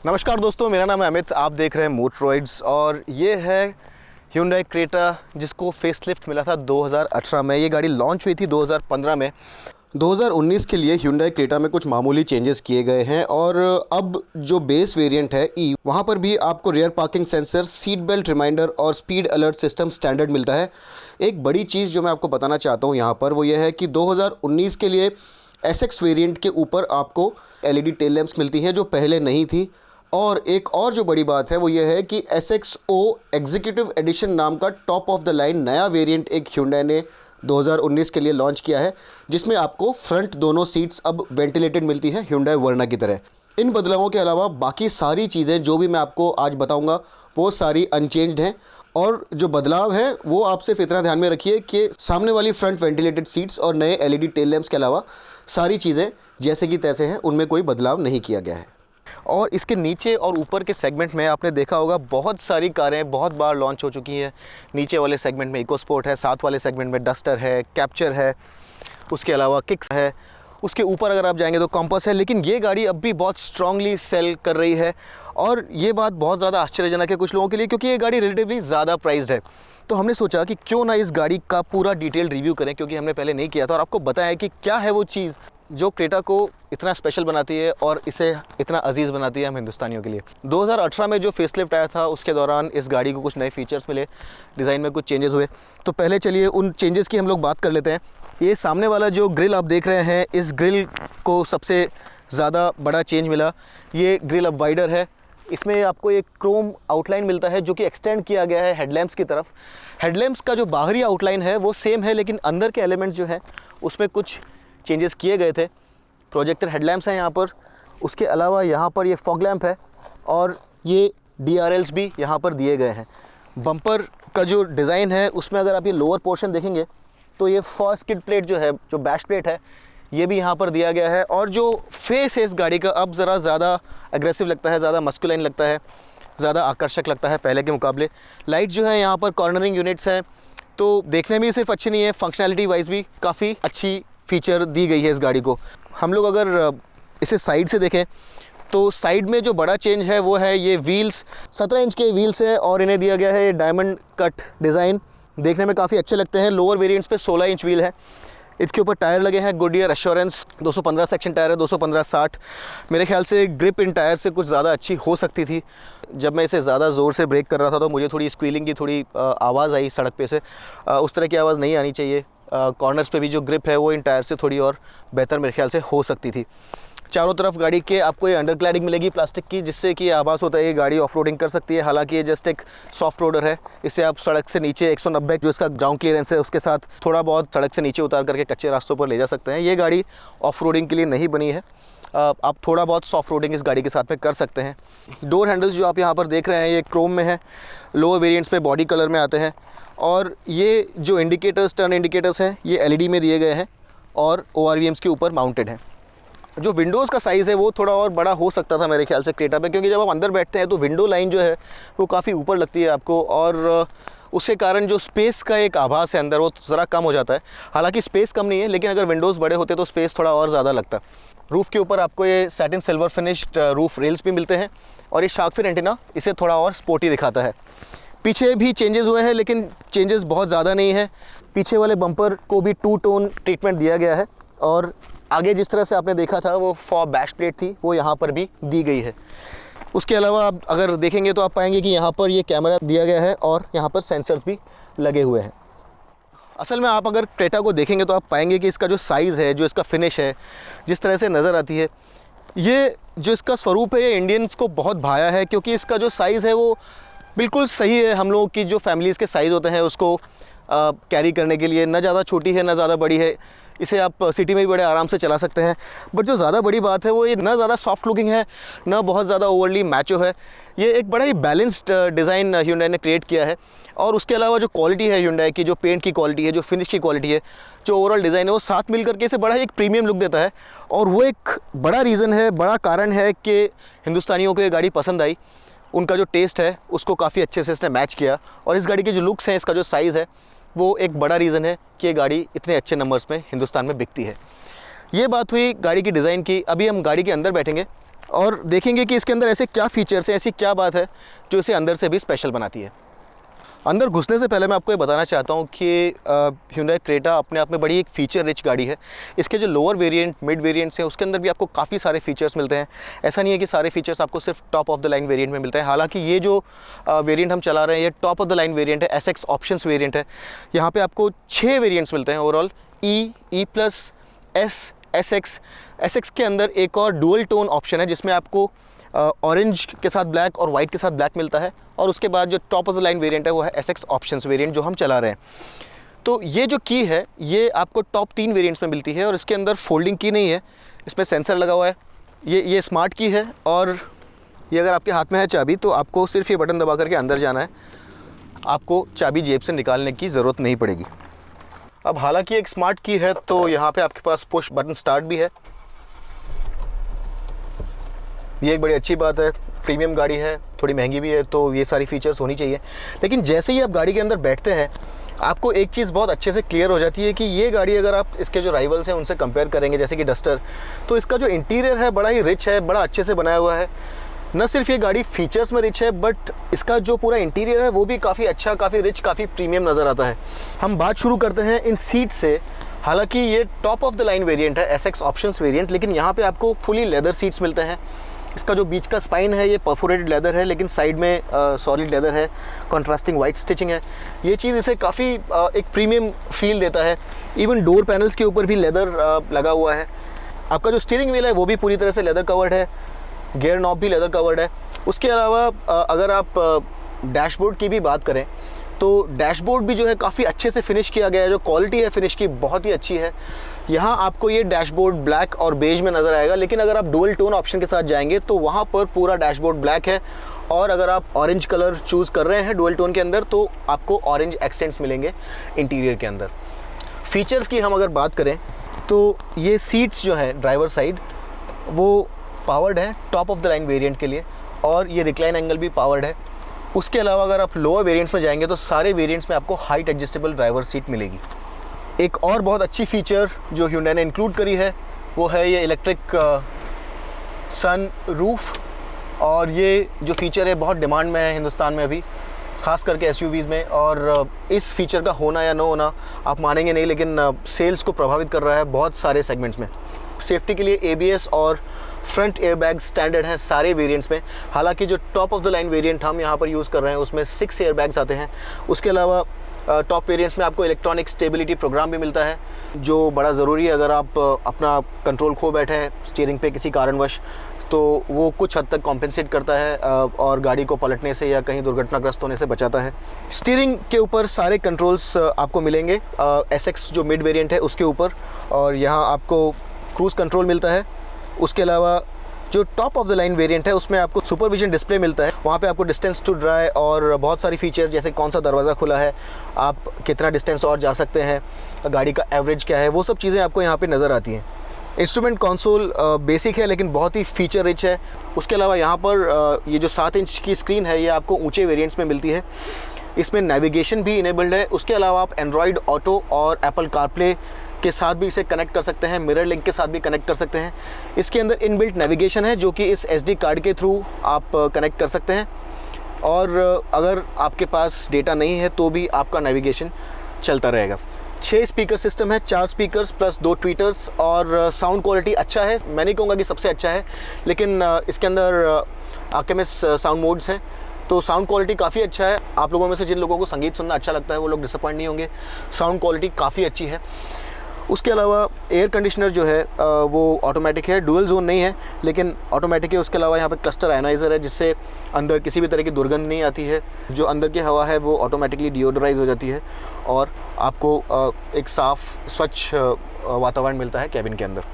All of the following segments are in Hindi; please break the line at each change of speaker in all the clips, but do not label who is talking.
नमस्कार दोस्तों, मेरा नाम है अमित। आप देख रहे हैं मोटरॉइड्स और ये है Hyundai क्रेटा जिसको फेसलिफ्ट मिला था 2018 में। ये गाड़ी लॉन्च हुई थी 2015 में। 2019 के लिए Hyundai क्रेटा में कुछ मामूली चेंजेस किए गए हैं और अब जो बेस वेरिएंट है ई, वहाँ पर भी आपको rear parking sensor, seat belt reminder और स्पीड अलर्ट सिस्टम स्टैंडर्ड मिलता है। एक बड़ी चीज़ जो मैं आपको बताना चाहता हूँ यहाँ पर वो ये है कि 2019 के लिए SX वेरिएंट के ऊपर आपको LED टेल लैंप्स मिलती हैं जो पहले नहीं थी। और एक और जो बड़ी बात है वो ये है कि SXO एग्जीक्यूटिव एडिशन नाम का टॉप ऑफ द लाइन नया वेरिएंट एक Hyundai ने 2019 के लिए लॉन्च किया है, जिसमें आपको फ्रंट दोनों सीट्स अब वेंटिलेटेड मिलती हैं Hyundai वर्ना की तरह। इन बदलावों के अलावा बाकी सारी चीज़ें जो भी मैं आपको आज बताऊंगा वो सारी अनचेंज्ड हैं। और जो बदलाव है वो आप सिर्फ इतना ध्यान में रखिए कि सामने वाली फ्रंट वेंटिलेटेड सीट्स और नए LED टेल लैंप्स के अलावा सारी चीज़ें जैसे कि तैसे हैं, उनमें कोई बदलाव नहीं किया गया है। और इसके नीचे और ऊपर के सेगमेंट में आपने देखा होगा बहुत सारी कारें बहुत बार लॉन्च हो चुकी हैं। नीचे वाले सेगमेंट में इको स्पोर्ट है, साथ वाले सेगमेंट में डस्टर है, कैप्चर है, उसके अलावा किक्स है, उसके ऊपर अगर आप जाएंगे तो कॉम्पस है। लेकिन ये गाड़ी अब भी बहुत स्ट्रांगली सेल कर रही है और ये बात बहुत ज़्यादा आश्चर्यजनक है कुछ लोगों के लिए, क्योंकि ये गाड़ी रिलेटिवली ज़्यादा प्राइस्ड है। तो हमने सोचा कि क्यों ना इस गाड़ी का पूरा डिटेल रिव्यू करें, क्योंकि हमने पहले नहीं किया था, और आपको बताया कि क्या है वो चीज़ जो क्रेटा को इतना स्पेशल बनाती है और इसे इतना अजीज़ बनाती है हम हिंदुस्तानियों के लिए। 2018 में जो फेसलिफ्ट आया था उसके दौरान इस गाड़ी को कुछ नए फीचर्स मिले, डिज़ाइन में कुछ चेंजेस हुए। तो पहले चलिए उन चेंजेस की हम लोग बात कर लेते हैं। ये सामने वाला जो ग्रिल आप देख रहे हैं, इस ग्रिल को सबसे ज़्यादा बड़ा चेंज मिला। ये ग्रिल अब वाइडर है। इसमें आपको एक क्रोम आउटलाइन मिलता है जो कि एक्सटेंड किया गया है हेडलैम्प्स की तरफ। हेडलैम्प्स का जो बाहरी आउटलाइन है वो सेम है, लेकिन अंदर के एलिमेंट्स जो हैं उसमें कुछ चेंजेस किए गए थे। प्रोजेक्टर हेडलैम्प्स हैं यहाँ पर, उसके अलावा यहाँ पर ये फॉग लैम्प है और ये DRLs भी यहाँ पर दिए गए हैं। बम्पर का जो डिज़ाइन है उसमें अगर आप ये लोअर पोर्शन देखेंगे तो ये फर्स्ट स्किड प्लेट जो है, जो बैश प्लेट है, ये भी यहाँ पर दिया गया है। और जो फेस है इस गाड़ी का अब ज़रा ज़्यादा एग्रेसिव लगता है, ज़्यादा मस्कुलाइन लगता है, ज़्यादा आकर्षक लगता है पहले के मुकाबले। लाइट जो है यहाँ पर कॉर्नरिंग यूनिट्स हैं, तो देखने में सिर्फ अच्छी नहीं है, फंक्शनैलिटी वाइज भी काफ़ी अच्छी फीचर दी गई है इस गाड़ी को। हम लोग अगर इसे साइड से देखें तो साइड में जो बड़ा चेंज है वो है ये व्हील्स। 17 इंच के व्हील्स हैं और इन्हें दिया गया है डायमंड कट डिज़ाइन, देखने में काफ़ी अच्छे लगते हैं। लोअर वेरिएंट्स पे 16 इंच व्हील है। इसके ऊपर टायर लगे हैं गुडियर एश्योरेंस 215 सेक्शन टायर है, 215/60। मेरे ख्याल से ग्रिप इन टायर से कुछ ज़्यादा अच्छी हो सकती थी। जब मैं इसे ज़्यादा ज़ोर से ब्रेक कर रहा था तो मुझे थोड़ी स्क्वीलिंग की थोड़ी आवाज़ आई सड़क पे से। उस तरह की आवाज़ नहीं आनी चाहिए। कॉर्नर्स पे भी जो ग्रिप है वो इन टायर से थोड़ी और बेहतर मेरे ख्याल से हो सकती थी। चारों तरफ गाड़ी के आपको ये अंडर क्लैडिंग मिलेगी प्लास्टिक की, जिससे कि आभास होता है ये गाड़ी ऑफ रोडिंग कर सकती है। हालांकि ये जस्ट एक सॉफ्ट रोडर है, इससे आप सड़क से नीचे 190 जो इसका ग्राउंड क्लियरेंस है उसके साथ थोड़ा बहुत सड़क से नीचे उतार करके कच्चे रास्तों पर ले जा सकते हैं। ये गाड़ी ऑफ रोडिंग के लिए नहीं बनी है। आप थोड़ा बहुत सॉफ्ट रोडिंग इस गाड़ी के साथ में कर सकते हैं। डोर हैंडल्स जो आप यहाँ पर देख रहे हैं ये क्रोम में है, लोअर वेरिएंट्स में बॉडी कलर में आते हैं। और ये जो इंडिकेटर्स, टर्न इंडिकेटर्स हैं, ये LED में दिए गए हैं और ORVMs के ऊपर माउंटेड हैं। जो विंडोज़ का साइज़ है वो थोड़ा और बड़ा हो सकता था मेरे ख्याल से क्रेटा पे, क्योंकि जब आप अंदर बैठते हैं तो विंडो लाइन जो है वो काफ़ी ऊपर लगती है आपको, और उसके कारण जो स्पेस का एक आभास है अंदर वो ज़रा कम हो जाता है। हालांकि स्पेस कम नहीं है, लेकिन अगर विंडोज़ बड़े होते तो स्पेस थोड़ा और ज़्यादा लगता। रूफ़ के ऊपर आपको ये satin silver finished roof rails भी मिलते हैं और ये शार्क फिन एंटीना इसे थोड़ा और स्पोर्टी दिखाता है। पीछे भी चेंजेस हुए हैं, लेकिन चेंजेस बहुत ज़्यादा नहीं है। पीछे वाले बम्पर को भी 2 टोन ट्रीटमेंट दिया गया है और आगे जिस तरह से आपने देखा था वो फॉर बैश प्लेट थी वो यहाँ पर भी दी गई है। उसके अलावा आप अगर देखेंगे तो आप पाएंगे कि यहाँ पर ये कैमरा दिया गया है और यहाँ पर सेंसर्स भी लगे हुए हैं। असल में आप अगर क्रेटा को देखेंगे तो आप पाएंगे कि इसका जो साइज़ है, जो इसका फिनिश है, जिस तरह से नज़र आती है, ये जो इसका स्वरूप है ये इंडियंस को बहुत भाया है, क्योंकि इसका जो साइज़ है वो बिल्कुल सही है हम लोगों की जो फैमिलीज़ के साइज़ होते हैं उसको कैरी करने के लिए। ना ज़्यादा छोटी है ना ज़्यादा बड़ी है, इसे आप सिटी में भी बड़े आराम से चला सकते हैं। बट जो ज़्यादा बड़ी बात है वो ये ना ज़्यादा सॉफ्ट लुकिंग है, ना बहुत ज़्यादा ओवरली मैचो है। ये एक बड़ा ही बैलेंस्ड डिज़ाइन Hyundai ने क्रिएट किया है। और उसके अलावा जो क्वालिटी है Hyundai की, जो पेंट की क्वालिटी है, जो फिनिश की क्वालिटी है, जो ओवरऑल डिज़ाइन है, वो साथ मिल करके इसे बड़ा ही एक प्रीमियम लुक देता है। और वो एक बड़ा रीज़न है, बड़ा कारण है कि हिंदुस्तानियों को ये गाड़ी पसंद आई। उनका जो टेस्ट है उसको काफ़ी अच्छे से इसने मैच किया, और इस गाड़ी के जो लुक्स हैं, इसका जो साइज़ है, वो एक बड़ा रीज़न है कि ये गाड़ी इतने अच्छे नंबर्स में हिंदुस्तान में बिकती है। ये बात हुई गाड़ी की डिज़ाइन की। अभी हम गाड़ी के अंदर बैठेंगे और देखेंगे कि इसके अंदर ऐसे क्या फ़ीचर्स हैं, ऐसी क्या बात है जो इसे अंदर से भी स्पेशल बनाती है। अंदर घुसने से पहले मैं आपको ये बताना चाहता हूँ कि Hyundai क्रेटा अपने आप में बड़ी एक फ़ीचर रिच गाड़ी है। इसके जो लोअर वेरिएंट, मिड वेरिएंट्स हैं, उसके अंदर भी आपको काफ़ी सारे फ़ीचर्स मिलते हैं। ऐसा नहीं है कि सारे फ़ीचर्स आपको सिर्फ top of the line variant में मिलते हैं। हालांकि ये जो वेरिएंट हम चला रहे हैं, ये top of the line variant है, SX ऑप्शंस वेरिएंट है। यहाँ पर आपको 6 वेरियंट्स मिलते हैं overall, E+, S, SX। SX के अंदर एक और डुअल टोन ऑप्शन है जिसमें आपको ऑरेंज के साथ ब्लैक और वाइट के साथ ब्लैक मिलता है। और उसके बाद जो top of the line variant है वो है SX ऑप्शंस वेरिएंट जो हम चला रहे हैं। तो ये जो की है ये आपको टॉप 3 वेरिएंट्स में मिलती है और इसके अंदर फोल्डिंग की नहीं है, इसमें सेंसर लगा हुआ है। ये स्मार्ट की है और ये अगर आपके हाथ में है चाबी तो आपको सिर्फ ये बटन दबा करके अंदर जाना है, आपको चाबी जेब से निकालने की ज़रूरत नहीं पड़ेगी। अब हालांकि एक स्मार्ट की है तो यहाँ पे आपके पास पुश बटन स्टार्ट भी है, ये एक बड़ी अच्छी बात है। प्रीमियम गाड़ी है, थोड़ी महंगी भी है, तो ये सारी फीचर्स होनी चाहिए। लेकिन जैसे ही आप गाड़ी के अंदर बैठते हैं आपको एक चीज़ बहुत अच्छे से क्लियर हो जाती है कि ये गाड़ी अगर आप इसके जो राइवल्स हैं उनसे कंपेयर करेंगे, जैसे कि डस्टर, तो इसका जो इंटीरियर है बड़ा ही रिच है, बड़ा अच्छे से बनाया हुआ है। न सिर्फ ये गाड़ी फीचर्स में रिच है बट इसका जो पूरा इंटीरियर है वो भी काफ़ी अच्छा, काफ़ी रिच, काफ़ी प्रीमियम नज़र आता है। हम बात शुरू करते हैं इन सीट से। हालांकि ये top of the line variant है, SX ऑप्शंस वेरिएंट, लेकिन यहाँ पे आपको फुली लेदर सीट्स मिलते हैं। इसका जो बीच का स्पाइन है ये परफोरेटेड लेदर है, लेकिन साइड में सॉलिड लेदर है, कॉन्ट्रास्टिंग वाइट स्टिचिंग है। ये चीज़ इसे काफ़ी एक प्रीमियम फील देता है। इवन डोर पैनल्स के ऊपर भी लेदर लगा हुआ है। आपका जो स्टीयरिंग व्हील है वो भी पूरी तरह से लेदर कवर्ड है, गियर नॉब भी लेदर कवर्ड है। उसके अलावा अगर आप डैशबोर्ड की भी बात करें तो डैशबोर्ड भी जो है काफ़ी अच्छे से फिनिश किया गया है। जो क्वालिटी है फिनिश की बहुत ही अच्छी है। यहाँ आपको ये डैशबोर्ड ब्लैक और बेज में नज़र आएगा, लेकिन अगर आप डुअल टोन ऑप्शन के साथ जाएंगे तो वहाँ पर पूरा डैशबोर्ड ब्लैक है। और अगर आप ऑरेंज कलर चूज़ कर रहे हैं डुअल टोन के अंदर तो आपको ऑरेंज एक्सेंट्स मिलेंगे इंटीरियर के अंदर। फीचर्स की हम अगर बात करें तो ये सीट्स जो है ड्राइवर साइड वो पावर्ड है top of the line variant के लिए, और ये रिक्लाइन एंगल भी पावर्ड है। उसके अलावा अगर आप लोअर वेरिएंट्स में जाएंगे तो सारे वेरिएंट्स में आपको हाइट एडजस्टेबल ड्राइवर सीट मिलेगी। एक और बहुत अच्छी फ़ीचर जो Hyundai ने इंक्लूड करी है वो है ये इलेक्ट्रिक सन रूफ, और ये जो फ़ीचर है बहुत डिमांड में है हिंदुस्तान में अभी, ख़ास करके SUVs में। और इस फीचर का होना या ना होना आप मानेंगे नहीं, लेकिन सेल्स को प्रभावित कर रहा है बहुत सारे सेगमेंट्स में। सेफ्टी के लिए ABS और फ्रंट एयरबैग स्टैंडर्ड हैं सारे वेरिएंट्स में। हालांकि जो top of the line variant हम यहाँ पर यूज़ कर रहे हैं उसमें 6 एयरबैग्स आते हैं। उसके अलावा टॉप वेरिएंट्स में आपको इलेक्ट्रॉनिक स्टेबिलिटी प्रोग्राम भी मिलता है जो बड़ा ज़रूरी है। अगर आप अपना कंट्रोल खो बैठे हैं स्टीयरिंग पे किसी कारणवश तो वो कुछ हद तक कॉम्पेंसेट करता है और गाड़ी को पलटने से या कहीं दुर्घटनाग्रस्त होने से बचाता है। स्टीयरिंग के ऊपर सारे कंट्रोल्स आपको मिलेंगे SX जो मिड वेरिएंट है उसके ऊपर, और यहाँ आपको क्रूज़ कंट्रोल मिलता है। उसके अलावा जो top of the line variant है उसमें आपको सुपरविजन डिस्प्ले मिलता है। वहाँ पे आपको डिस्टेंस टू ड्राई और बहुत सारी फीचर जैसे कौन सा दरवाज़ा खुला है, आप कितना डिस्टेंस और जा सकते हैं, गाड़ी का एवरेज क्या है, वो सब चीज़ें आपको यहाँ पे नज़र आती हैं। इंस्ट्रूमेंट कंसोल बेसिक है लेकिन बहुत ही फीचर रिच है। उसके अलावा यहाँ पर ये जो 7 इंच की स्क्रीन है ये आपको ऊँचे वेरियंट्स में मिलती है। इसमें नेविगेशन भी इनेबल्ड है। उसके अलावा आप एंड्रॉयड ऑटो और एप्पल कारप्ले के साथ भी इसे कनेक्ट कर सकते हैं, मिरर लिंक के साथ भी कनेक्ट कर सकते हैं। इसके अंदर इनबिल्ट नेविगेशन है जो कि इस SD कार्ड के थ्रू आप कनेक्ट कर सकते हैं, और अगर आपके पास डेटा नहीं है तो भी आपका नेविगेशन चलता रहेगा। 6 स्पीकर सिस्टम है, 4 स्पीकर्स प्लस 2 ट्वीटर्स, और साउंड क्वालिटी अच्छा है। मैं नहीं कहूँगा कि सबसे अच्छा है, लेकिन इसके अंदर AKMS साउंड मोड्स हैं तो साउंड क्वालिटी काफ़ी अच्छा है। आप लोगों में से जिन लोगों को संगीत सुनना अच्छा लगता है वो लोग डिसअपॉइंट नहीं होंगे, साउंड क्वालिटी काफ़ी अच्छी है। उसके अलावा एयर कंडीशनर जो है वो ऑटोमेटिक है, डुअल जोन नहीं है लेकिन ऑटोमेटिक है। उसके अलावा यहाँ पे क्लस्टर आयनाइज़र है जिससे अंदर किसी भी तरह की दुर्गंध नहीं आती है। जो अंदर की हवा है वो ऑटोमेटिकली डिओडराइज हो जाती है और आपको एक साफ़ स्वच्छ वातावरण मिलता है कैबिन के अंदर।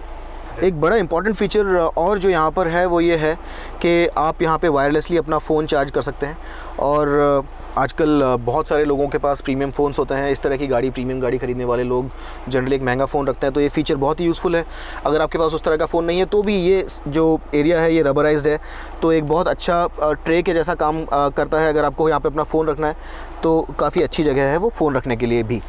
एक बड़ा इंपॉर्टेंट फीचर और जो यहाँ पर है वो ये है कि आप यहाँ पे वायरलेसली अपना फ़ोन चार्ज कर सकते हैं, और आजकल बहुत सारे लोगों के पास प्रीमियम फ़ोन्स होते हैं। इस तरह की गाड़ी, प्रीमियम गाड़ी ख़रीदने वाले लोग जनरली एक महंगा फ़ोन रखते हैं, तो ये फ़ीचर बहुत ही यूज़फुल है। अगर आपके पास उस तरह का फ़ोन नहीं है तो भी ये जो एरिया है ये रबराइज्ड है, तो एक बहुत अच्छा ट्रे के जैसा काम करता है। अगर आपको यहाँ पर अपना फ़ोन रखना है तो काफ़ी अच्छी जगह है वो फ़ोन रखने के लिए भी।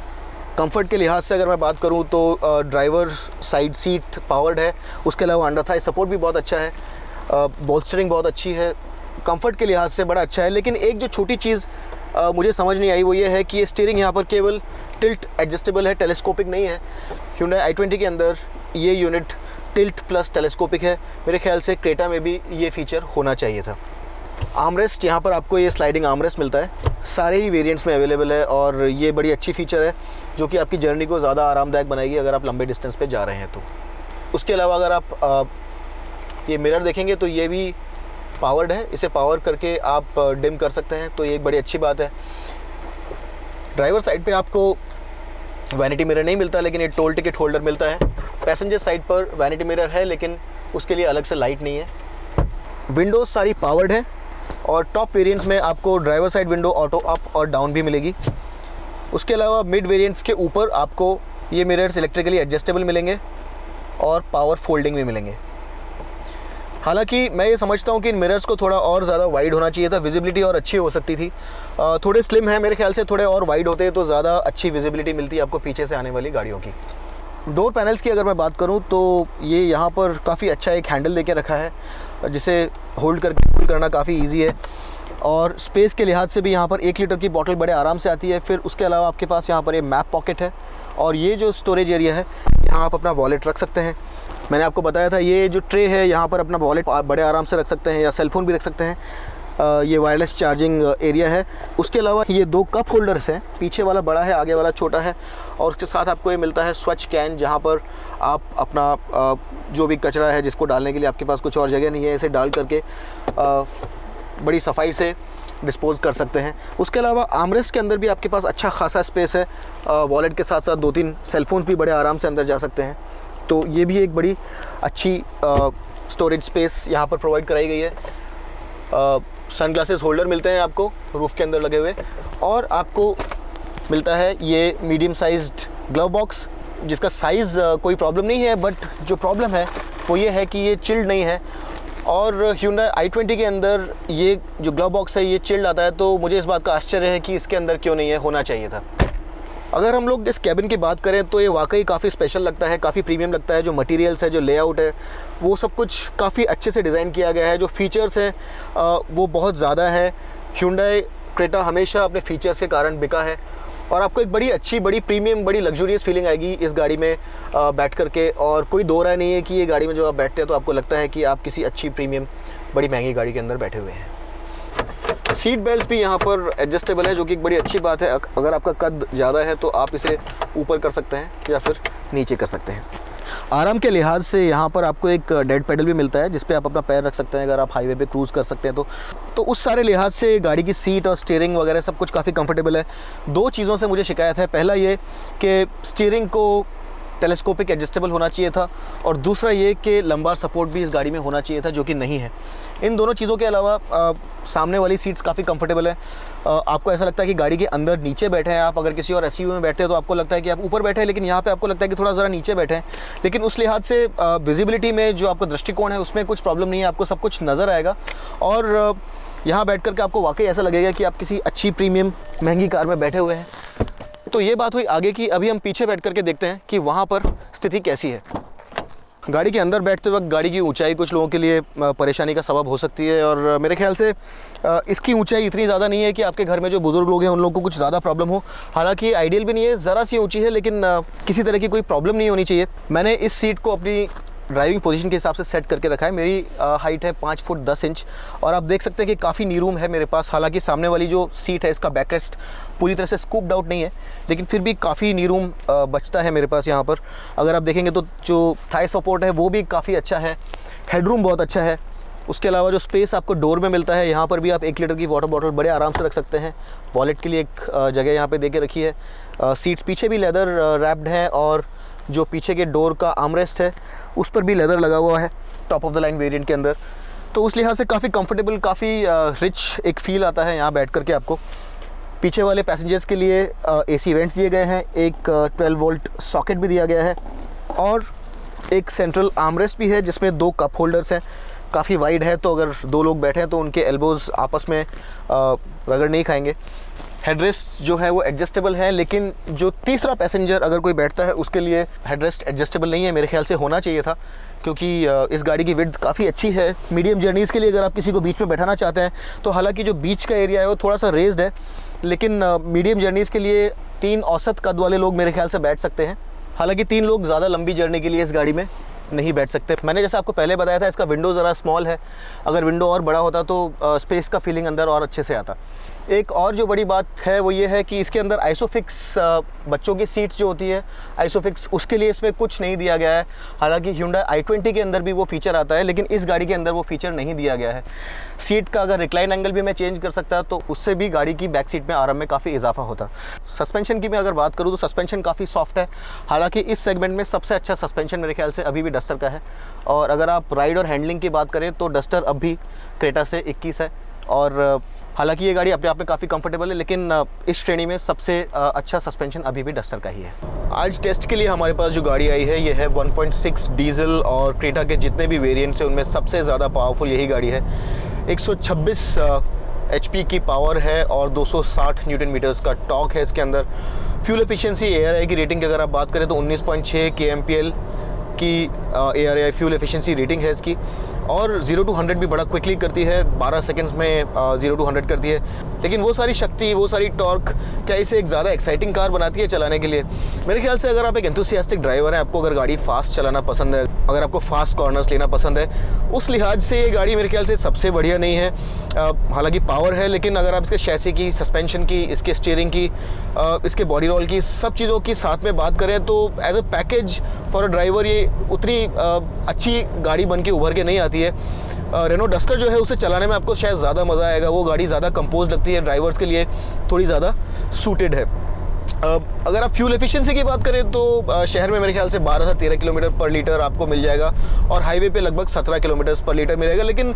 कंफर्ट के लिहाज से अगर मैं बात करूं तो ड्राइवर साइड सीट पावर्ड है। उसके अलावा अंडर थाई सपोर्ट भी बहुत अच्छा है। बोल्स्टरिंग बहुत अच्छी है, कंफर्ट के लिहाज से बड़ा अच्छा है। लेकिन एक जो छोटी चीज़ मुझे समझ नहीं आई वो ये है कि ये स्टीयरिंग यहाँ पर केवल टिल्ट एडजस्टेबल है, टेलीस्कोपिक नहीं है। Hyundai i20 के अंदर ये यूनिट टिल्ट प्लस टेलीस्कोपिक है। मेरे ख्याल से क्रेटा में भी ये फीचर होना चाहिए था। आर्मरेस्ट, यहाँ पर आपको ये स्लाइडिंग आर्मरेस्ट मिलता है, सारे ही वेरिएंट्स में अवेलेबल है और ये बड़ी अच्छी फीचर है जो कि आपकी जर्नी को ज़्यादा आरामदायक बनाएगी अगर आप लंबे डिस्टेंस पे जा रहे हैं तो। उसके अलावा अगर आप ये मिरर देखेंगे तो ये भी पावर्ड है, इसे पावर करके आप डिम कर सकते हैं, तो ये एक बड़ी अच्छी बात है। ड्राइवर साइड पे आपको वैनिटी मिरर नहीं मिलता, लेकिन ये टोल टिकट होल्डर मिलता है। पैसेंजर साइड पर वैनिटी मिरर है, लेकिन उसके लिए अलग से लाइट नहीं है। विंडोज सारी पावर्ड है और टॉप वेरिएंट्स में आपको driver side window auto up और डाउन भी मिलेगी। उसके अलावा मिड वेरिएंट्स के ऊपर आपको ये मिरर्स इलेक्ट्रिकली एडजस्टेबल मिलेंगे और पावर फोल्डिंग भी मिलेंगे। हालांकि मैं ये समझता हूँ कि इन मिरर्स को थोड़ा और ज़्यादा वाइड होना चाहिए था, विजिबिलिटी और अच्छी हो सकती थी। थोड़े स्लिम है, मेरे ख्याल से थोड़े और वाइड होते तो ज़्यादा अच्छी विजिबिलिटी मिलती है आपको पीछे से आने वाली गाड़ियों की। डोर पैनल्स की अगर मैं बात करूँ तो ये यहाँ पर काफ़ी अच्छा एक हैंडल देके रखा है जिसे होल्ड करके करना काफ़ी ईजी है और स्पेस के लिहाज से भी यहाँ पर 1 लीटर की बॉटल बड़े आराम से आती है। फिर उसके अलावा आपके पास यहाँ पर ये मैप पॉकेट है और ये जो स्टोरेज एरिया है यहाँ आप अपना वॉलेट रख सकते हैं। मैंने आपको बताया था ये जो ट्रे है यहाँ पर अपना वॉलेट आप बड़े आराम से रख सकते हैं या सेलफ़ोन भी रख सकते हैं। ये वायरलेस चार्जिंग एरिया है। उसके अलावा ये 2 कप होल्डर्स हैं, पीछे वाला बड़ा है, आगे वाला छोटा है और उसके साथ आपको ये मिलता है स्वच्छ कैन, जहाँ पर आप अपना जो भी कचरा है जिसको डालने के लिए आपके पास कुछ और जगह नहीं है, इसे डाल करके बड़ी सफाई से डिस्पोज कर सकते हैं। उसके अलावा आर्मरेस्ट के अंदर भी आपके पास अच्छा खासा स्पेस है। वॉलेट के साथ साथ 2-3 सेलफोन्स भी बड़े आराम से अंदर जा सकते हैं, तो ये भी एक बड़ी अच्छी स्टोरेज स्पेस यहाँ पर प्रोवाइड कराई गई है। सनग्लासेस होल्डर मिलते हैं आपको रूफ़ के अंदर लगे हुए और आपको मिलता है ये मीडियम साइज्ड ग्लव बॉक्स, जिसका साइज़ कोई प्रॉब्लम नहीं है, बट जो प्रॉब्लम है वो ये है कि ये चिल्ड नहीं है। और Hyundai i20 के अंदर ये जो ग्लव बॉक्स है ये चिल्ड आता है, तो मुझे इस बात का आश्चर्य है कि इसके अंदर क्यों नहीं है, होना चाहिए था। अगर हम लोग इस कैबिन की बात करें तो ये वाकई काफ़ी स्पेशल लगता है, काफ़ी प्रीमियम लगता है। जो मटेरियल्स है, जो लेआउट है, वो सब कुछ काफ़ी अच्छे से डिज़ाइन किया गया है। जो फीचर्स हैं वो बहुत ज़्यादा है। Hyundai क्रेटा हमेशा अपने फीचर्स के कारण बिका है और आपको एक बड़ी अच्छी, बड़ी प्रीमियम, बड़ी लग्जूरियस फीलिंग आएगी इस गाड़ी में बैठ करके। और कोई दो राय नहीं है कि ये गाड़ी में जो आप बैठते हैं तो आपको लगता है कि आप किसी अच्छी प्रीमियम बड़ी महंगी गाड़ी के अंदर बैठे हुए हैं। सीट बेल्ट भी यहाँ पर एडजस्टेबल है, जो कि एक बड़ी अच्छी बात है। अगर आपका कद ज़्यादा है तो आप इसे ऊपर कर सकते हैं या फिर नीचे कर सकते हैं। आराम के लिहाज से यहाँ पर आपको एक डेड पेडल भी मिलता है जिस पे आप अपना पैर रख सकते हैं अगर आप हाईवे पे क्रूज़ कर सकते हैं तो उस सारे लिहाज से गाड़ी की सीट और स्टीयरिंग वगैरह सब कुछ काफ़ी कंफर्टेबल है। 2 चीज़ों से मुझे शिकायत है। पहला ये कि स्टीयरिंग को टेलीस्कोपिक एडजस्टेबल होना चाहिए था और दूसरा ये कि लंबार सपोर्ट भी इस गाड़ी में होना चाहिए था, जो कि नहीं है। इन दोनों चीज़ों के अलावा सामने वाली सीट्स काफ़ी कंफर्टेबल है। आपको ऐसा लगता है कि गाड़ी के अंदर नीचे बैठे हैं आप। अगर किसी और एसयूवी में बैठते हैं तो आपको लगता है कि आप ऊपर बैठे हैं, लेकिन यहाँ पे आपको लगता है कि थोड़ा ज़रा नीचे बैठे हैं। लेकिन उस लिहाज से विजिबिलिटी में जो आपका दृष्टिकोण है उसमें कुछ प्रॉब्लम नहीं है, आपको सब कुछ नज़र आएगा। और यहाँ बैठ कर के आपको वाकई ऐसा लगेगा कि आप किसी अच्छी प्रीमियम महंगी कार में बैठे हुए हैं। तो ये बात हुई आगे की। अभी हम पीछे बैठ करके देखते हैं कि वहाँ पर स्थिति कैसी है। गाड़ी के अंदर बैठते वक्त गाड़ी की ऊंचाई कुछ लोगों के लिए परेशानी का सबब हो सकती है और मेरे ख्याल से इसकी ऊंचाई इतनी ज़्यादा नहीं है कि आपके घर में जो बुज़ुर्ग लोग हैं उन लोगों को कुछ ज़्यादा प्रॉब्लम हो। हालांकि ये आइडियल भी नहीं है, ज़रा सी ऊंची है, लेकिन किसी तरह की कोई प्रॉब्लम नहीं होनी चाहिए। मैंने इस सीट को अपनी ड्राइविंग पोजीशन के हिसाब से सेट करके रखा है। मेरी हाइट है 5 फुट 10 इंच और आप देख सकते हैं कि काफ़ी नी रूम है मेरे पास। हालांकि सामने वाली जो सीट है इसका बैकरेस्ट पूरी तरह से स्कूप्ड आउट नहीं है, लेकिन फिर भी काफ़ी नी रूम बचता है मेरे पास यहाँ पर। अगर आप देखेंगे तो जो थाई सपोर्ट है वो भी काफ़ी अच्छा है, हेडरूम बहुत अच्छा है। उसके अलावा जो स्पेस आपको डोर में मिलता है, यहाँ पर भी आप 1 लीटर की वाटर बॉटल बड़े आराम से रख सकते हैं। वॉलेट के लिए एक जगह यहाँ पर दे के रखी है। सीट्स पीछे भी लेदर रैप्ड हैं और जो पीछे के डोर का आर्मरेस्ट है उस पर भी लेदर लगा हुआ है top of the line variant के अंदर। तो उस लिहाज से काफ़ी कंफर्टेबल, काफ़ी रिच एक फ़ील आता है यहाँ बैठ करके आपको। पीछे वाले पैसेंजर्स के लिए एसी वेंट्स दिए गए हैं, एक 12 वोल्ट सॉकेट भी दिया गया है और एक सेंट्रल आर्मरेस्ट भी है जिसमें 2 कप होल्डर्स हैं। काफ़ी वाइड है, तो अगर 2 लोग बैठे हैं तो उनके एल्बोज़ आपस में रगड़ नहीं खाएंगे। हेडरेस्ट जो है वो एडजस्टेबल है, लेकिन जो तीसरा पैसेंजर अगर कोई बैठता है उसके लिए हेडरेस्ट एडजस्टेबल नहीं है। मेरे ख्याल से होना चाहिए था, क्योंकि इस गाड़ी की विड्थ काफ़ी अच्छी है। मीडियम जर्नीज़ के लिए अगर आप किसी को बीच में बैठाना चाहते हैं तो हालांकि जो बीच का एरिया है वो थोड़ा सा रेज्ड है, लेकिन मीडियम जर्नीज़ के लिए 3 औसत कद वाले लोग मेरे ख्याल से बैठ सकते हैं। हालांकि 3 लोग ज़्यादा लंबी जर्नी के लिए इस गाड़ी में नहीं बैठ सकते। मैंने जैसे आपको पहले बताया था, इसका विंडो ज़रा स्मॉल है। अगर विंडो और बड़ा होता तो स्पेस का फीलिंग अंदर और अच्छे से आता। एक और जो बड़ी बात है वो ये है कि इसके अंदर आइसोफिक्स बच्चों की सीट्स जो होती है आइसोफिक्स, उसके लिए इसमें कुछ नहीं दिया गया है। हालांकि Hyundai i20 के अंदर भी वो फीचर आता है, लेकिन इस गाड़ी के अंदर वो फीचर नहीं दिया गया है। सीट का अगर रिक्लाइन एंगल भी मैं चेंज कर सकता तो उससे भी गाड़ी की बैक सीट में आराम में काफ़ी इजाफा होता। सस्पेंशन की मैं अगर बात करूँ तो सस्पेंशन काफ़ी सॉफ्ट है। हालांकि इस सेगमेंट में सबसे अच्छा सस्पेंशन मेरे ख्याल से अभी भी डस्टर का है। और अगर आप राइड और हैंडलिंग की बात करें तो डस्टर अब भी क्रेटा से 21 है। और हालांकि ये गाड़ी अपने आप में काफ़ी कंफर्टेबल है, लेकिन इस श्रेणी में सबसे अच्छा सस्पेंशन अभी भी डस्टर का ही है। आज टेस्ट के लिए हमारे पास जो गाड़ी आई है ये है 1.6 डीजल, और क्रेटा के जितने भी वेरिएंट्स हैं उनमें सबसे ज़्यादा पावरफुल यही गाड़ी है। 126 HP की पावर है और 260 न्यूटन मीटर्स का टॉर्क है इसके अंदर। फ्यूल एफिशिएंसी ARAI की रेटिंग की अगर आप बात करें तो 19.6 kmpl की ARAI फ्यूल एफिशिएंसी रेटिंग है इसकी। और 0 to 100 भी बड़ा क्विकली करती है, 12 सेकंड्स में 0 to 100 करती है। लेकिन वो सारी शक्ति, वो सारी टॉर्क क्या इसे एक ज़्यादा एक्साइटिंग कार बनाती है चलाने के लिए? मेरे ख्याल से अगर आप एक एंथुसियास्टिक ड्राइवर हैं, आपको अगर गाड़ी फास्ट चलाना पसंद है, अगर आपको फास्ट कॉर्नर्स लेना पसंद है, उस लिहाज से ये गाड़ी मेरे ख्याल से सबसे बढ़िया नहीं है। हालांकि पावर है, लेकिन अगर आप इसके शैसी की, सस्पेंशन की, इसके स्टीयरिंग की, इसके बॉडी रोल की, सब चीज़ों की साथ में बात करें तो as a package for a driver ये उतनी अच्छी गाड़ी बन के उभर के नहीं आती है। रेनो डस्टर जो है उसे चलाने में आपको शायद ज़्यादा मज़ा आएगा। वो गाड़ी ज़्यादा कंपोज लगती है, ड्राइवर्स के लिए थोड़ी ज़्यादा सूटेड है। अगर आप फ्यूल एफिशिएंसी की बात करें तो शहर में मेरे ख्याल से 12 से 13 किलोमीटर पर लीटर आपको मिल जाएगा, और हाईवे पे लगभग 17 किलोमीटर पर लीटर मिलेगा। लेकिन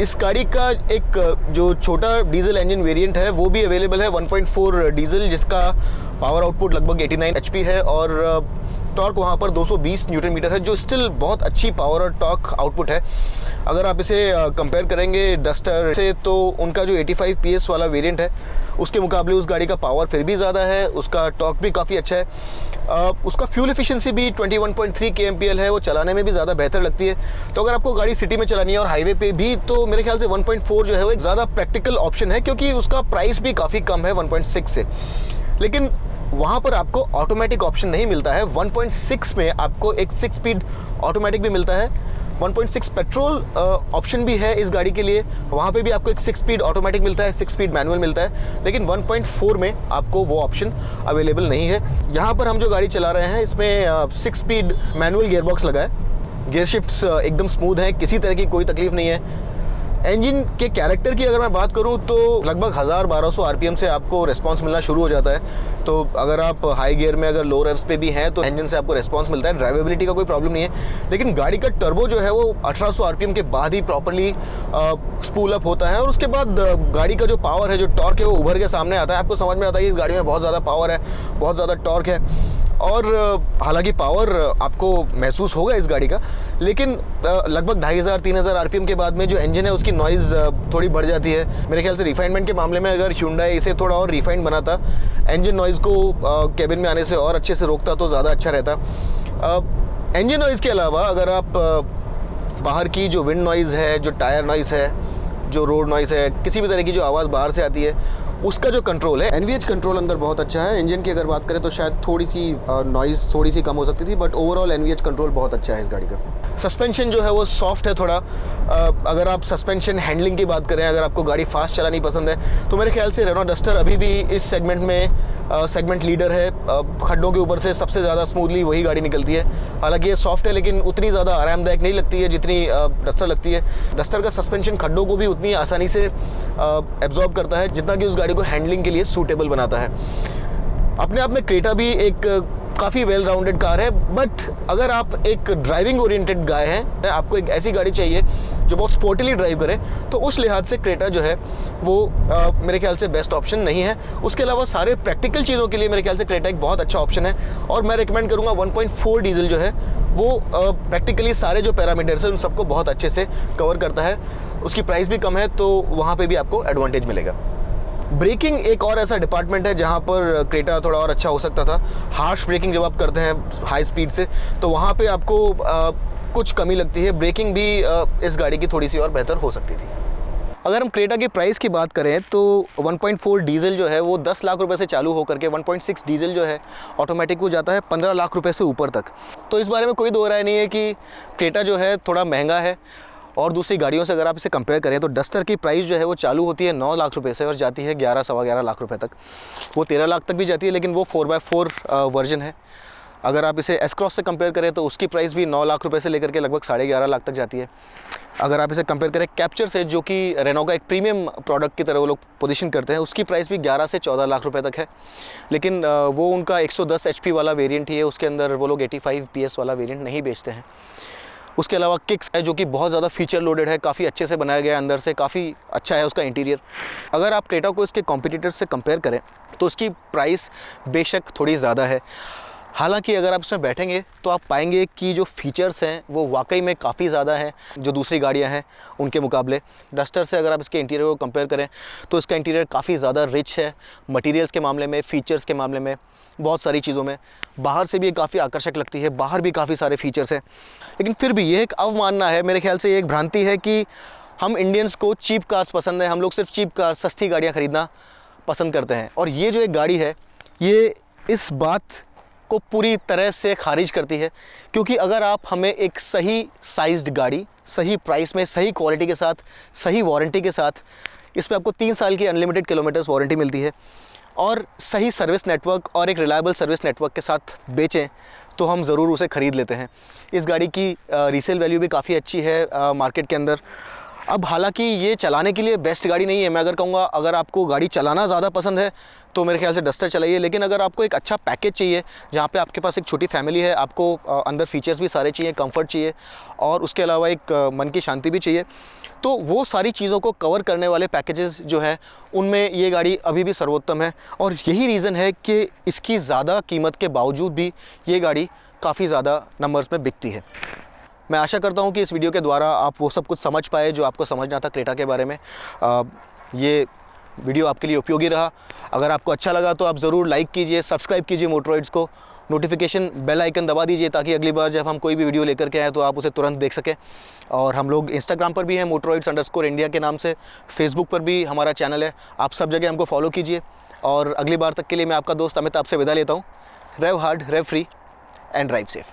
इस गाड़ी का एक जो छोटा डीजल इंजन वेरिएंट है वो भी अवेलेबल है, 1.4 डीजल, जिसका पावर आउटपुट लगभग 89 HP है और टॉर्क वहाँ पर 220 न्यूटन मीटर है, जो स्टिल बहुत अच्छी पावर और टॉर्क आउटपुट है। अगर आप इसे कंपेयर करेंगे डस्टर से तो उनका जो 85 PS वाला वेरिएंट है उसके मुकाबले उस गाड़ी का पावर फिर भी ज़्यादा है, उसका टॉर्क भी काफ़ी अच्छा है। उसका फ्यूल एफिशिएंसी भी 21.3 kmpl है, वो चलाने में भी ज़्यादा बेहतर लगती है। तो अगर आपको गाड़ी सिटी में चलानी है और हाईवे पे भी, तो मेरे ख्याल से 1.4 जो है वो एक ज़्यादा प्रैक्टिकल ऑप्शन है, क्योंकि उसका प्राइस भी काफ़ी कम है 1.6 से। लेकिन वहाँ पर आपको ऑटोमेटिक ऑप्शन नहीं मिलता है। 1.6 में आपको एक 6 स्पीड ऑटोमेटिक भी मिलता है, 1.6 पेट्रोल ऑप्शन भी है इस गाड़ी के लिए, वहाँ पे भी आपको एक 6 स्पीड ऑटोमेटिक मिलता है, 6 स्पीड मैनुअल मिलता है। लेकिन 1.4 में आपको वो ऑप्शन अवेलेबल नहीं है। यहाँ पर हम जो गाड़ी चला रहे हैं इसमें 6 स्पीड मैनुअल गियरबॉक्स लगा है, गियर शिफ्ट्स एकदम स्मूथ हैं, किसी तरह की कोई तकलीफ नहीं है। इंजन के कैरेक्टर की अगर मैं बात करूं तो लगभग 1000-1200 RPM से आपको रिस्पांस मिलना शुरू हो जाता है। तो अगर आप हाई गियर में, अगर लो रेव्स पे भी हैं तो इंजन से आपको रिस्पांस मिलता है, ड्राइवेबिलिटी का कोई प्रॉब्लम नहीं है। लेकिन गाड़ी का टर्बो जो है वो 1800 RPM के बाद ही प्रॉपरली स्पूल अप होता है, और उसके बाद गाड़ी का जो पावर है, जो टॉर्क है, वो उभर के सामने आता है। आपको समझ में आता है कि इस गाड़ी में बहुत ज़्यादा पावर है, बहुत ज़्यादा टॉर्क है। और हालांकि पावर आपको महसूस होगा इस गाड़ी का, लेकिन लगभग 2500-3000 RPM के बाद में जो इंजन है उसकी नॉइज़ थोड़ी बढ़ जाती है। मेरे ख्याल से रिफाइनमेंट के मामले में अगर Hyundai इसे थोड़ा और रिफाइंड बनाता, इंजन नॉइज़ को केबिन में आने से और अच्छे से रोकता तो ज़्यादा अच्छा रहता। इंजन नॉइज़ के अलावा अगर आप बाहर की जो विंड नॉइज़ है, जो टायर नॉइज़ है, जो रोड नॉइज़ है, किसी भी तरह की जो आवाज़ बाहर से आती है, उसका जो कंट्रोल है, NVH कंट्रोल अंदर बहुत अच्छा है। इंजन की अगर बात करें तो शायद थोड़ी सी नॉइज़ थोड़ी सी कम हो सकती थी, बट ओवरऑल NVH कंट्रोल बहुत अच्छा है इस गाड़ी का। सस्पेंशन जो है वो सॉफ्ट है थोड़ा। अगर आप सस्पेंशन हैंडलिंग की बात करें, अगर आपको गाड़ी फास्ट चलानी पसंद है, तो मेरे ख्याल से रेनो डस्टर अभी भी इस सेगमेंट में सेगमेंट लीडर है। खड्डों के ऊपर से सबसे ज़्यादा स्मूथली वही गाड़ी निकलती है। हालांकि ये सॉफ्ट है, लेकिन उतनी ज़्यादा आरामदायक नहीं लगती है जितनी डस्टर लगती है। डस्टर का सस्पेंशन खड्डों को भी उतनी आसानी से एब्जॉर्ब करता है जितना कि उस गाड़ी को हैंडलिंग के लिए सूटेबल बनाता है। अपने आप में क्रेटा भी एक काफ़ी वेल राउंडेड कार है, बट अगर आप एक ड्राइविंग ओरिएंटेड गाय हैं, आपको एक ऐसी गाड़ी चाहिए जो बहुत स्पोर्टिली ड्राइव करे, तो उस लिहाज से क्रेटा जो है वो मेरे ख्याल से बेस्ट ऑप्शन नहीं है। उसके अलावा सारे प्रैक्टिकल चीज़ों के लिए मेरे ख्याल से क्रेटा एक बहुत अच्छा ऑप्शन है, और मैं रिकमेंड करूँगा 1.4 डीजल जो है वो प्रैक्टिकली सारे जो पैरामीटर्स हैं उन सबको बहुत अच्छे से कवर करता है। उसकी प्राइस भी कम है, तो वहाँ पर भी आपको एडवांटेज मिलेगा। ब्रेकिंग एक और ऐसा डिपार्टमेंट है जहाँ पर क्रेटा थोड़ा और अच्छा हो सकता था। हार्श ब्रेकिंग जब आप करते हैं हाई स्पीड से तो वहाँ पे आपको कुछ कमी लगती है। ब्रेकिंग भी इस गाड़ी की थोड़ी सी और बेहतर हो सकती थी। अगर हम क्रेटा की प्राइस की बात करें तो 1.4 डीजल जो है वो 10 लाख रुपए से चालू होकर के 1.6 डीजल जो है ऑटोमेटिक को जाता है 15 लाख रुपए से ऊपर तक। तो इस बारे में कोई दो राय नहीं है कि क्रेटा जो है थोड़ा महंगा है। और दूसरी गाड़ियों से अगर आप इसे कंपेयर करें तो डस्टर की प्राइस जो है वो चालू होती है 9 लाख रुपए से और जाती है 11 सवा 11 लाख रुपए तक। वो 13 लाख तक भी जाती है, लेकिन वो 4x4 वर्जन है। अगर आप इसे एस क्रॉस से कंपेयर करें तो उसकी प्राइस भी 9 लाख रुपए से लेकर के लगभग 11.5 लाख तक जाती है। अगर आप इसे कंपेयर करें कैप्चर से, जो कि रेनो का एक प्रीमियम प्रोडक्ट की तरह वो लोग पोजीशन करते हैं, उसकी प्राइस भी 11 से 14 लाख रुपए तक है। लेकिन वो उनका 110 HP वाला वेरिएंट ही है, उसके अंदर वो लोग 85 PS वाला वेरिएंट नहीं बेचते हैं। उसके अलावा किक्स है जो कि बहुत ज़्यादा फीचर लोडेड है, काफ़ी अच्छे से बनाया गया है, अंदर से काफ़ी अच्छा है उसका इंटीरियर। अगर आप क्रेटा को इसके कॉम्पिटिटर्स से कंपेयर करें तो उसकी प्राइस बेशक थोड़ी ज़्यादा है। हालांकि अगर आप इसमें बैठेंगे तो आप पाएंगे कि जो फीचर्स हैं वो वाकई में काफ़ी ज़्यादा हैं जो दूसरी गाड़ियां हैं उनके मुकाबले। डस्टर से अगर आप इसके इंटीरियर को कंपेयर करें तो इसका इंटीरियर काफ़ी ज़्यादा रिच है, मटेरियल्स के मामले में, फीचर्स के मामले में, बहुत सारी चीज़ों में। बाहर से भी ये काफ़ी आकर्षक लगती है, बाहर भी काफ़ी सारे फीचर्स हैं। लेकिन फिर भी ये एक अवमानना है, मेरे ख्याल से ये एक भ्रांति है कि हम इंडियंस को चीप कार्स पसंद है, हम लोग सिर्फ चीप कार, सस्ती गाड़ियाँ ख़रीदना पसंद करते हैं। और ये जो एक गाड़ी है ये इस बात को पूरी तरह से खारिज करती है, क्योंकि अगर आप हमें एक सही साइज्ड गाड़ी, सही प्राइस में, सही क्वालिटी के साथ, सही वारंटी के साथ, इसमें आपको 3 साल की अनलिमिटेड किलोमीटर्स वारंटी मिलती है और सही सर्विस नेटवर्क और एक रिलायबल सर्विस नेटवर्क के साथ बेचें तो हम ज़रूर उसे ख़रीद लेते हैं। इस गाड़ी की रीसेल वैल्यू भी काफ़ी अच्छी है मार्केट के अंदर। अब हालांकि ये चलाने के लिए बेस्ट गाड़ी नहीं है। मैं अगर कहूँगा अगर आपको गाड़ी चलाना ज़्यादा पसंद है तो मेरे ख्याल से डस्टर चलाइए। लेकिन अगर आपको एक अच्छा पैकेज चाहिए जहाँ पे आपके पास एक छोटी फैमिली है, आपको अंदर फीचर्स भी सारे चाहिए, कंफर्ट चाहिए और उसके अलावा एक मन की शांति भी चाहिए, तो वो सारी चीज़ों को कवर करने वाले पैकेजेस जो हैं उनमें ये गाड़ी अभी भी सर्वोत्तम है। और यही रीज़न है कि इसकी ज़्यादा कीमत के बावजूद भी ये गाड़ी काफ़ी ज़्यादा नंबर्स में बिकती है। मैं आशा करता हूँ कि इस वीडियो के द्वारा आप वो सब कुछ समझ पाए जो आपको समझना था क्रेटा के बारे में। ये वीडियो आपके लिए उपयोगी रहा। अगर आपको अच्छा लगा तो आप ज़रूर लाइक कीजिए, सब्सक्राइब कीजिए मोटरॉइड्स को, नोटिफिकेशन बेल आइकन दबा दीजिए ताकि अगली बार जब हम कोई भी वीडियो लेकर के आएँ तो आप उसे तुरंत देख सकें। और हम लोग इंस्टाग्राम पर भी हैं motroids_India के नाम से, फेसबुक पर भी हमारा चैनल है, आप सब जगह हमको फॉलो कीजिए। और अगली बार तक के लिए मैं आपका दोस्त अमित आपसे विदा लेता हूँ। Rev hard, rev free and drive safe.